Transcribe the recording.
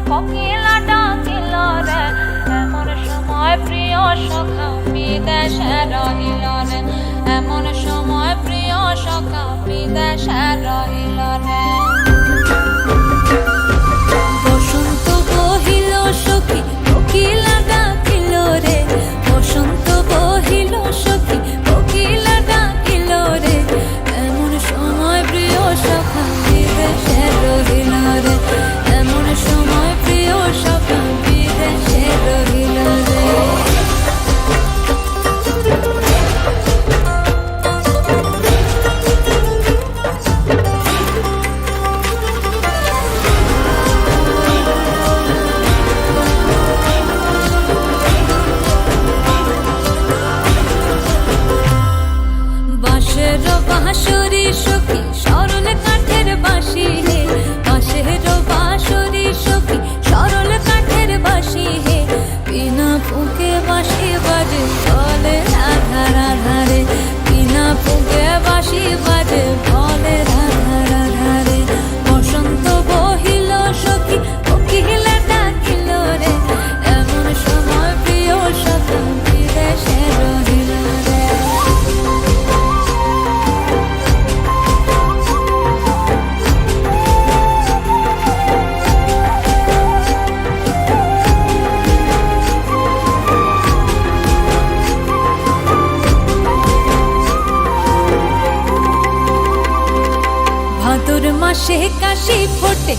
কোকিলা ডাকিল রে, এমন সময় প্রিয় সখা বিদেশে রহিল রে, এমন সময় প্রিয় সখা বিদেশে রহিল রে। বসন্ত বহিল সখী কোকিলা ডাকিল রে, বসন্ত বহিল সখী কোকিলা ডাকিল রে, এমন সময় প্রিয় সখা বিদেশে রহিল রে, এমন সময় প্রিয় সখা বিদেশে রহিল রে। বাঁশের বাঁশরি সখী সরল কাঠের বাঁশি হে, বাঁশের বাঁশরি সখী সরল কাঠের বাঁশি হে, বিনা ফুঁকে বাঁশি বাজে বলে রাধা রাধা রে, বিনা ফুঁকে বাঁশি বাজে বলে রাধা রাধা রে। বসন্ত বহিল সখী কোকিলা ডাকিল রে, এমন সময় প্রিয় সখা বিদেশে রহিল রে। ভাদর মাসে কাশি ফোটে